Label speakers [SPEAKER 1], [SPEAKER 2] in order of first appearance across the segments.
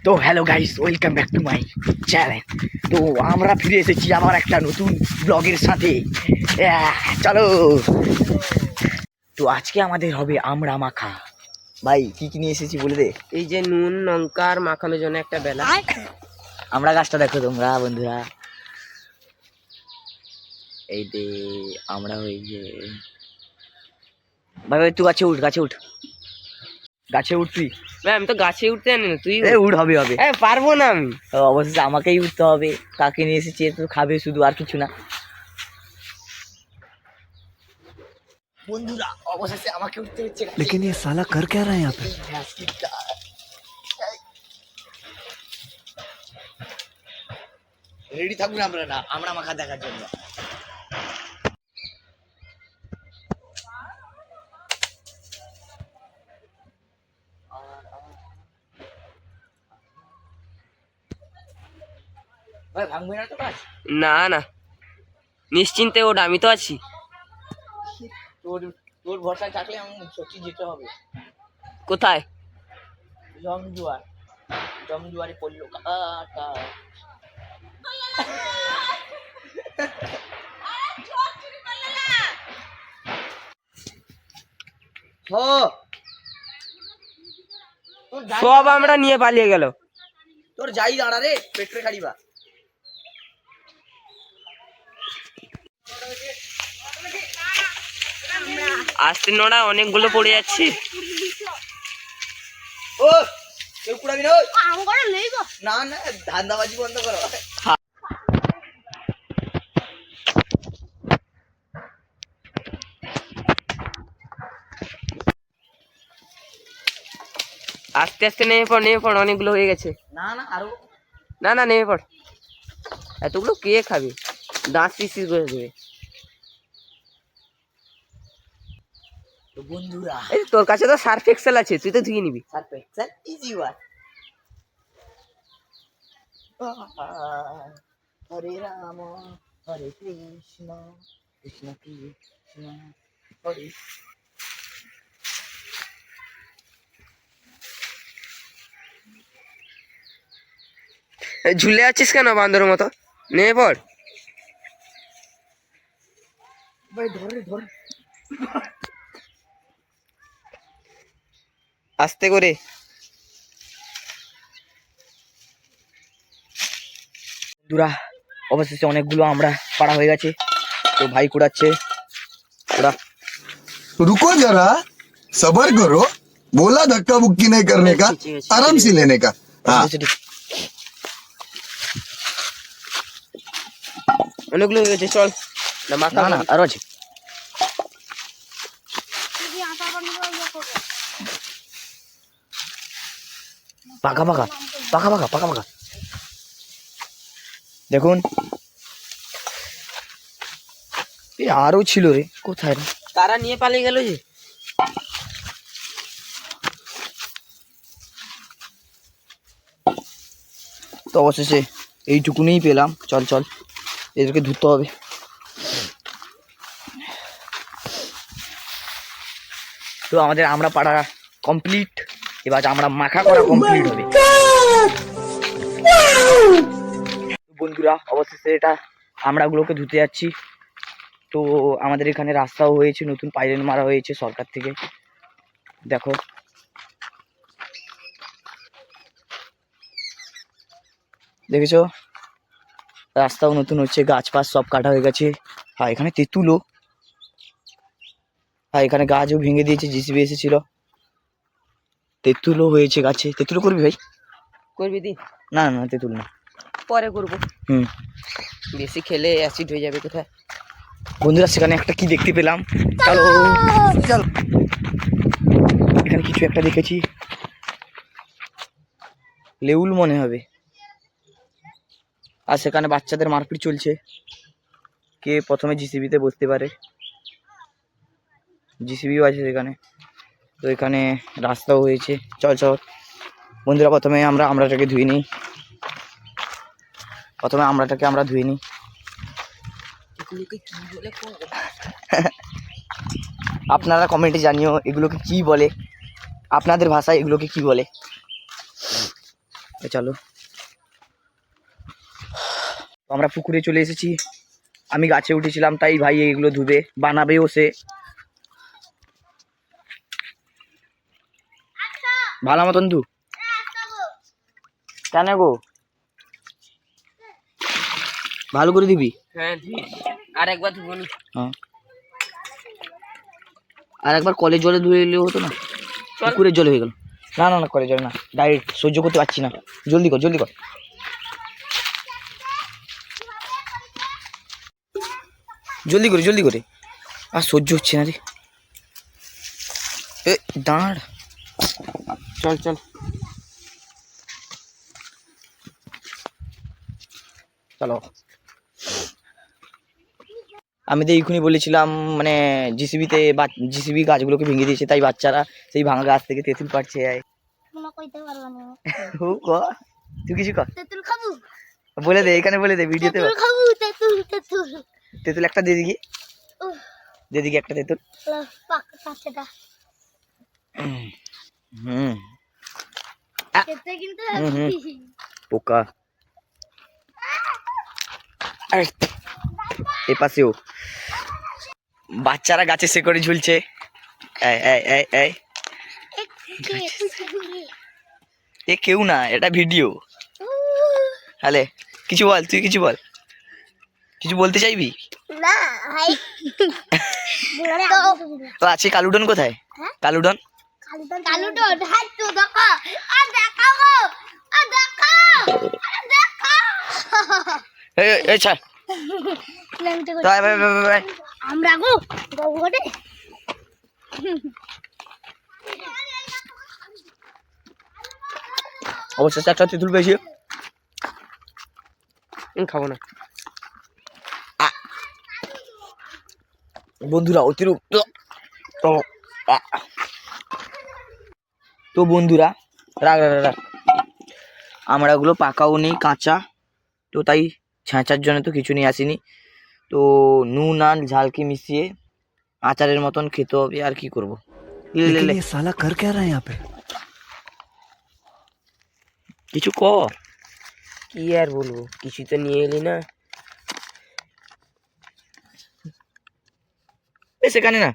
[SPEAKER 1] তো hello guys, welcome back to my channel. তো আমরা ফিরে এসেছি আমার একটা নতুন ব্লগের সাথে। চলো। তো আজকে আমাদের হবে আমড়া মাখা। ভাই কি কি নিয়ে এসেছি বলে দে।
[SPEAKER 2] এই যে নুন লঙ্কার মাখানোর জন্য একটা বেলা।
[SPEAKER 1] আমড়া গাছটা দেখো তোমরা বন্ধুরা, এই দে আমরা হয়েছে। ভাই ভাই তুই গাছে উঠ, গাছে উঠ, গাছে উঠ তুই।
[SPEAKER 2] ভাই আমি তো গাছে উঠতে জানি না, তুই
[SPEAKER 1] উঠ, হবে হবে।
[SPEAKER 2] পারবো না আমি।
[SPEAKER 1] অবশ্যই আমাকেই উঠতে হবে। কাকে নিয়ে এসেছি তো খাবে শুধু, আর কিছু না। বন্ধুরা অবশেষে আমাকে উঠতে হচ্ছে।
[SPEAKER 3] लेकिन ये साला कर क्या रहा है यहाँ पे?
[SPEAKER 1] রেডি থাকুন আমরা না, আমরা মাখা দেখার জন্য। ভাই ভাঙবে না তো কাজ?
[SPEAKER 2] না না, নিশ্চিন্তে ওঠ, আমি তো আছি।
[SPEAKER 1] তোর তোর ভরসায় থাকলে আমি সত্যি যেতে হবে।
[SPEAKER 2] কোথায়?
[SPEAKER 1] জমজুয়ার, জমজুয়ারে পড়লো কাটা।
[SPEAKER 2] সব আমরা নিয়ে পালিয়ে গেল।
[SPEAKER 1] তোর যাই দাঁড়া রে, পেট্রে খাড়িবা।
[SPEAKER 2] আসতে নোড়া অনেকগুলো পড়ে যাচ্ছে।
[SPEAKER 1] ও কেউ কুড়াবি না। না না, ধান্দাবাজি বন্ধ করো।
[SPEAKER 2] আস্তে আস্তে নেমে পড়, নেমে পড়, অনেকগুলো হয়ে গেছে।
[SPEAKER 1] না না আরো।
[SPEAKER 2] না না, নেমে পড়, এতগুলো কে খাবে, দাঁত পিসিস করে দেবে।
[SPEAKER 1] তো বন্ধুরা
[SPEAKER 2] এই তোর কাছে তো সার্ফ এক্সেল আছে, তুই তো ধুয়ে নিবি।
[SPEAKER 1] Surf Excel easy one. Hare Ram Hare Krishna Krishna Krishna Hare.
[SPEAKER 2] ঝুলে আছিস কেন বান্দরের মতো? নেমে পড়।
[SPEAKER 1] ভাই ধরে ধরে
[SPEAKER 2] আস্তে করে।
[SPEAKER 1] বন্ধুরা অবশেষে অনেকগুলো আমরা পাড়া হয়ে গেছে। তো ভাই কুড়াচ্ছে, কুড়া।
[SPEAKER 3] रुको जरा, सबर करो। बोला धक्का बुक्की नहीं करने का, आराम से लेने का। हाँ
[SPEAKER 2] অনেকগুলো হয়ে গেছে, চল না মাথা
[SPEAKER 1] না না আরো আছে। পাকা পাকা পাকা পাকা পাকা পাকা দেখুন। এ আরো ছিল রে, কোথায় রে?
[SPEAKER 2] তারা নিয়ে পালিয়ে গেল যে।
[SPEAKER 1] তো অবশেষে এইটুকুনিই পেলাম। চল চল, এদেরকে ধুতে হবে। তো আমাদের আমরা পাড়া কমপ্লিট, এবার আমরা মাখা করা কমপ্লিট হবে। বন্ধুরা অবশেষে এটা আমড়াগুলোকে ধুতে যাচ্ছি। তো আমাদের এখানে রাস্তাও হয়েছে, নতুন পাইলেন মারা হয়েছে সরকার থেকে, দেখো। দেখেছো, রাস্তাও নতুন হচ্ছে, গাছ পাছ সব কাটা হয়ে গেছে। আর এখানে তেঁতুলও, আর এখানে গাছও ভেঙে দিয়েছে, জিসিবি এসেছিল। তেঁতুলও হয়েছে গাছে। তেঁতুলও করবি ভাই?
[SPEAKER 2] করবি দি?
[SPEAKER 1] না না তেঁতুল না,
[SPEAKER 2] পরে করবো।
[SPEAKER 1] হুম।
[SPEAKER 2] বেশি খেলে অ্যাসিড হয়ে যাবে। কোথায়?
[SPEAKER 1] বন্ধুরা সেখানে একটা কি দেখতে পেলাম, চলো চল। এখানে কিছু একটা দেখেছি, লেউল মনে হবে। আর সেখানে বাচ্চাদের মারপিট চলছে, কে প্রথমে জিসিবিতে বসতে পারে। জিসিবিও আছে সেখানে। তো এখানে রাস্তাও হয়েছে, চল চল। বন্ধুরা প্রথমে আমরাটাকে ধুয়ে নিই। প্রথমে আমরাটাকে আমরা ধুয়ে নিই। আপনারা কমেন্টে জানিও এগুলোকে কি বলে, আপনাদের ভাষায় এগুলোকে কি বলে। চলো, আমরা পুকুরে চলে এসেছি। আমি গাছে উঠেছিলাম, তাই ভাই এগুলো ধুবে, বানাবেও সে। ভালো মতন ধু। কেন গো? ভালো করে দিবি।
[SPEAKER 2] হ্যাঁ আর একবার ধুবো নি।
[SPEAKER 1] হ্যাঁ, আর একবার কলের জলে ধুয়ে এলেও হতো না, পুকুরের জলে হয়ে গেল। না না না, কলের জলে না, ডাইরেক্ট সহ্য করতে পারছি না। জলদি কর, জলদি কর। জলদি করে, জলদি করে, আর সহ্য হচ্ছে না রে। এ দাঁড়,
[SPEAKER 2] চল চল।
[SPEAKER 1] চলো। আমি তো এইখুনি বলেছিলাম, মানে জিসিবিতে জিসিবি গাছগুলোকে ভেঙে দিয়েছে, তাই বাচ্চারা সেই ভাঙা গাছ থেকে তেঁতুল পাড়ছে। ও ক, তুই কিছু কর,
[SPEAKER 4] তেঁতুল খাবো,
[SPEAKER 1] বলে দে, এখানে বলে দে, ভিডিওতে
[SPEAKER 4] তেঁতুল খাবো, তেঁতুল তেঁতুল।
[SPEAKER 1] তেঁতুল একটা দিয়ে দিকে,
[SPEAKER 4] উহ,
[SPEAKER 1] দিয়ে দিকে একটা তেঁতুল।
[SPEAKER 4] পাঁচটা
[SPEAKER 1] হুম,
[SPEAKER 4] খেতে কিন্তু
[SPEAKER 1] হুম, হুম।
[SPEAKER 4] হেভি।
[SPEAKER 1] পোকা। এ পাশেও বাচ্চারা গাছে শেকড়ে ঝুলছে। এই, এই, এই, এই, এ কেউ না, এটা ভিডিও। হ্যালে, কিছু বল, তুই কিছু বল, কিছু বলতে চাইবি?
[SPEAKER 4] না ভাই,
[SPEAKER 1] তো আছে কালুডন কোথায়?
[SPEAKER 4] হ্যাঁ?
[SPEAKER 1] কালুডন,
[SPEAKER 4] কালুটো হাই তো দেখো, আর দেখাবো, আর দেখাও, আর দেখাও।
[SPEAKER 1] এই ছাড়। তো আয়, ভাই, ভাই, ভাই, ভাই।
[SPEAKER 4] আমরা গো গোবরে
[SPEAKER 1] অবশেষে একটা তেঁতুল পেয়েছি।
[SPEAKER 2] খাবো না
[SPEAKER 1] বন্ধুরা, অতিরিক্ত। তো বন্ধুরা, রাখ রাখ রাখ, আমরা ওগুলো পাকাও নেই, কাঁচা, তো তাই ছেঁচার জন্য তো কিছু নিয়ে আসিনি। তো নুন আর ঝালকে মিশিয়ে আচারের মতন খেতে হবে, আর কি করবো।
[SPEAKER 5] लेकिन ये साला कर क्या रहा है यहाँ पे?
[SPEAKER 1] কিছু কর।
[SPEAKER 2] কি আর বলবো, কিছু তো নিয়ে এলি না।
[SPEAKER 1] সেখানে না,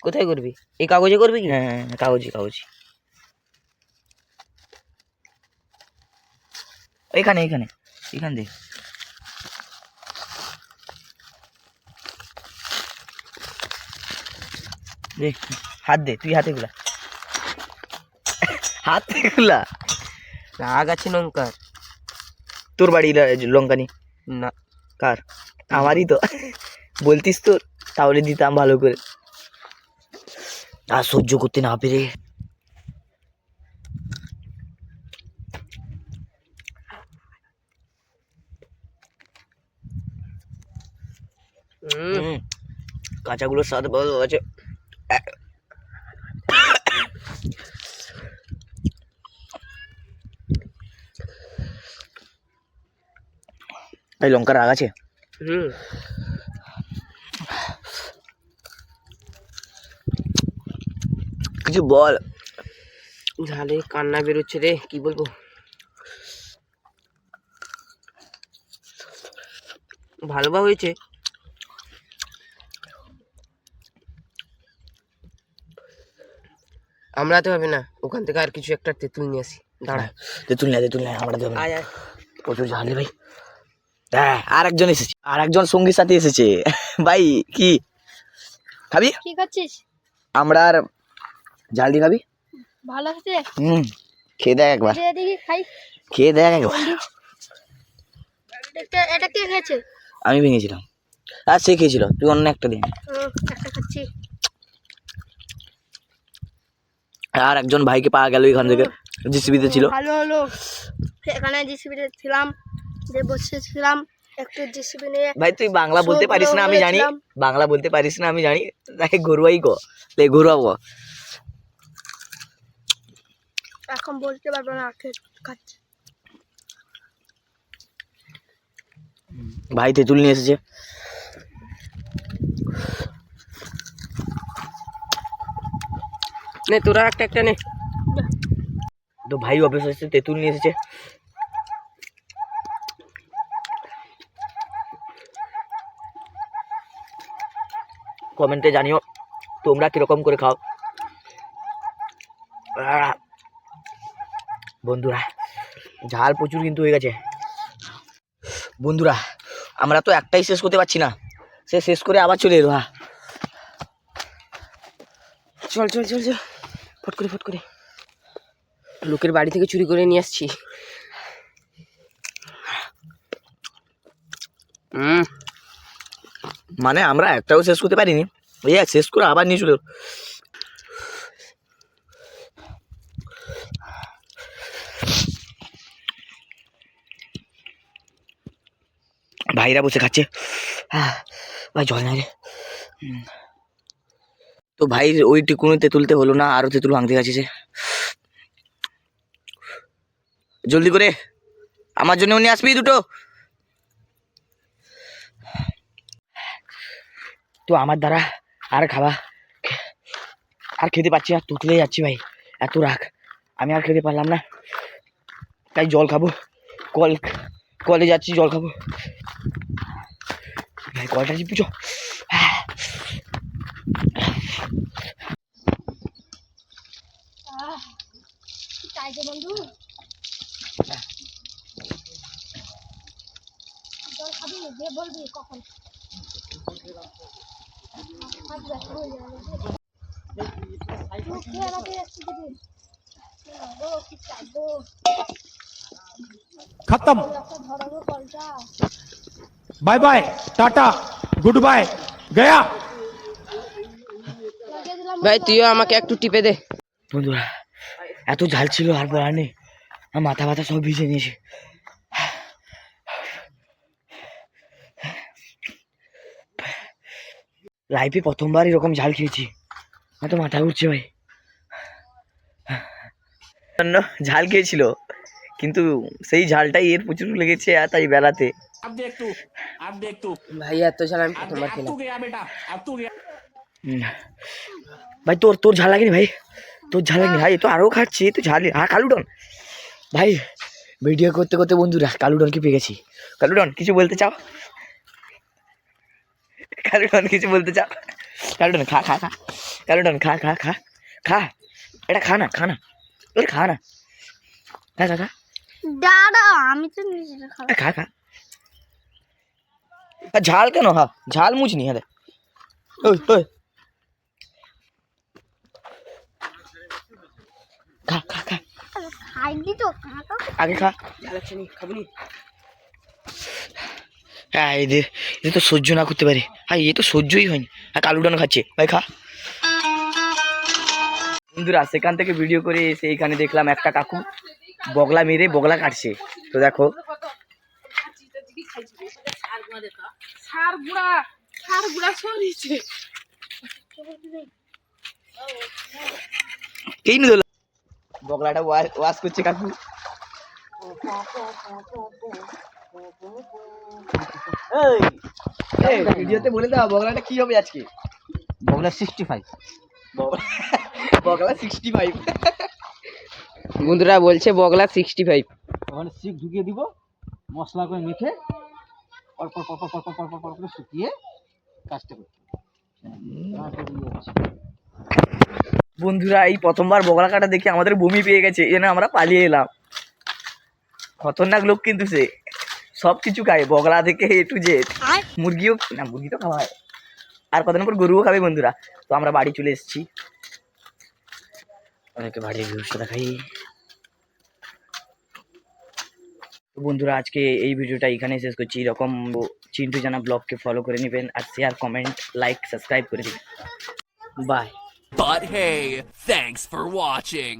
[SPEAKER 2] কোথায় করবি? এই কাগজে করবি কি?
[SPEAKER 1] হ্যাঁ হ্যাঁ, কাগজি কাগজি, এখানে এখানে এখান দেখ। দেখ, হাত দে, তুই হাতে গুলা, হাতে গুলা।
[SPEAKER 2] রাগ আছে লঙ্কার?
[SPEAKER 1] তোর বাড়ি লঙ্কা নি?
[SPEAKER 2] না,
[SPEAKER 1] কার? আমারই তো। বলতিস তোর, তাহলে দিতাম ভালো করে। আর সহ্য করতে না পেরে কাঁচাগুলোর স্বাদ ভালো আছে। এই লঙ্কা রাগ আছে। কিছু বল।
[SPEAKER 2] ঝালে কান্না বেরোচ্ছে রে, কি বলবো। ভালো বা হয়েছে। আমরা তো হবে না, ওখান থেকে আর কিছু একটা তেঁতুল নিয়ে আসি। দাঁড়া,
[SPEAKER 1] তেঁতুল নেই, আমরা দেবো।
[SPEAKER 2] আয় আয়।
[SPEAKER 1] প্রচুর ঝালে ভাই। হ্যাঁ, আর একজন এসেছে, আর একজন সঙ্গীর সাথে এসেছে। ভাই কি খাবি?
[SPEAKER 4] কি করছিস?
[SPEAKER 1] আমরা আর ঝাল দিয়ে খাবি?
[SPEAKER 4] ভালো আছে?
[SPEAKER 1] খেয়ে দেখ একবার,
[SPEAKER 4] দেখি খাই।
[SPEAKER 1] খেয়ে দেখ একবার।
[SPEAKER 4] এটা কে খেয়েছে?
[SPEAKER 1] আমি ভেঙেছিলাম, আর সে খেয়েছিল, তুই অন্য একটা দিন।
[SPEAKER 4] একটা খাচ্ছি।
[SPEAKER 1] আর একজন ভাইকে পাওয়া গেল এখান থেকে, জিসিবিতে ছিল।
[SPEAKER 4] ভালো হলো, এখানে জিসিবিতে ছিলাম, যে বসেছিলাম একটু জিসিবি নিয়ে।
[SPEAKER 1] ভাই তুই বাংলা বলতে পারিস না আমি জানি,
[SPEAKER 4] হয়েছিলাম।
[SPEAKER 1] বাংলা বলতে পারিস না আমি জানি, তাই ঘরুয়াই কো, লে ঘরুয়া কো।
[SPEAKER 4] এখন বলতে পারবো না, খাচ্ছি।
[SPEAKER 1] ভাই তেঁতুল নিয়ে এসেছে।
[SPEAKER 2] নে তোরা একটা একটা নে।
[SPEAKER 1] তো ভাই অফিস এসে তেঁতুল নিয়ে এসেছে, কমেন্টে জানিও তোমরা কীরকম করে খাও। বন্ধুরা ঝাল প্রচুর কিন্তু হয়ে গেছে। বন্ধুরা আমরা তো একটাই শেষ করতে পারছি না, সে শেষ করে আবার চলে এলো।
[SPEAKER 2] চল চল চল চল, ফট করে লোকের বাড়ি থেকে চুরি করে নিয়ে আসছি।
[SPEAKER 1] মানে আমরা একটাও শেষ করতে পারিনি, ওই শেষ করে আবার নিয়ে চলে এলো। ভাইরা বসে খাচ্ছে, ভাই জল নাই রে। তো ভাই ওই টিকুনো তেঁতুলতে হলো না, আরও তেঁতুল ভাঙতে গেছে সে। জলদি করে আমার জন্য নিয়ে আসবি দুটো। তো আমার দ্বারা আর খাওয়া আর খেতে পাচ্ছি না, তুতলে যাচ্ছি ভাই, এত রাগ আমি আর খেতে পারলাম না, তাই জল খাবো। কলে যাচ্ছি জল খাবো ভাই, কলটা পুজো।
[SPEAKER 4] তাই যে বন্ধু জল খাবি, যে বলবি কখন
[SPEAKER 5] खत्म। Bye bye tata goodbye गया।
[SPEAKER 2] ভাই তুইও আমাকে একটু টিপে দে।
[SPEAKER 1] বন্ধুরা এত ঝাল ছিল আর বলার নেই, আমার মাথা ব্যথা সব ভিজে নিয়েছে। লাইফে প্রথমবার এরকম ঝাল খেয়েছি, আমার তো মাথা ঘুরছে ভাই। ঝাল খেয়েছিল কিন্তু সেই ঝালটাই এর প্রচুর লেগেছে, আর তাই বেলাতে।
[SPEAKER 2] ভাই এত ঝাল আমি প্রথমবার খেলাম।
[SPEAKER 1] ভাই তোর ঝাল লাগেনি ভাই, তোর ঝাল লাগেনি ভাই, তো আরও খাচ্ছি তো ঝাল। হ্যাঁ কালুডন ভাই, ভিডিও করতে করতে বন্ধুরা কালুডনকে পেয়ে গেছি। কালুডন কিছু বলতে চাও? কালুডন কিছু বলতে চাও? কালুডন খা খা খা, কালুডন খা খা খা খা, এটা খা না এটা খা না, খা খা খা
[SPEAKER 4] দাঁড়া, আমি তো নিজে খাবো।
[SPEAKER 1] খা খা। ঝাল কেন? হ্যাঁ ঝাল মুছনি। হ্যাঁ ওই ওই খা খা খা,
[SPEAKER 4] খাইনি তো
[SPEAKER 1] আগে খা।
[SPEAKER 2] খাবনি?
[SPEAKER 1] হ্যাঁ এ তো সহ্য না করতে পারে, হ্যাঁ এ তো সহ্যই হয়নি। হ্যাঁ কালুডন খাচ্ছে ভাই, খা। বন্ধুরা সেখান থেকে ভিডিও করে এসে এইখানে দেখলাম একটা কাকু বগলা মেরে বগলা কাটছে। তো দেখো এই নিয়ে বগলাটা ওয়াশ করছে কাকু। ভিডিওতে বলে দাও বগলাটা কি হবে আজকে?
[SPEAKER 5] बगला 65।
[SPEAKER 1] বগলা 65।
[SPEAKER 2] বন্ধুরা বলছে বগলা 65।
[SPEAKER 5] ওখানে শিক ঢুকিয়ে দিব, মশলা করে মেখে অল্প করে শুকিয়ে কাজটা করতে।
[SPEAKER 1] বন্ধুরা এই প্রথমবার বগলা কাটা দেখে আমাদের বমি পেয়ে গেছে, এই জন্য আমরা পালিয়ে এলাম। খতরনাক লোক কিন্তু সে, সব কিছু খায় বগলা থেকে এ টু জেড। মুরগিও না, মুরগি তো খাওয়া হয়, আর কদিন পর গরুও খাবে। বন্ধুরা তো আমরা বাড়ি চলে এসেছি, অনেকে বাড়ির ভিউসটা দেখাই। তো বন্ধুরা আজকে এই ভিডিওটা এখানে শেষ করছি। এরকম চিন্টু জানা ব্লগকে ফলো করে নেবেন, আর শেয়ার কমেন্ট লাইক সাবস্ক্রাইব করে দেবেন। By.
[SPEAKER 6] But hey, thanks for watching.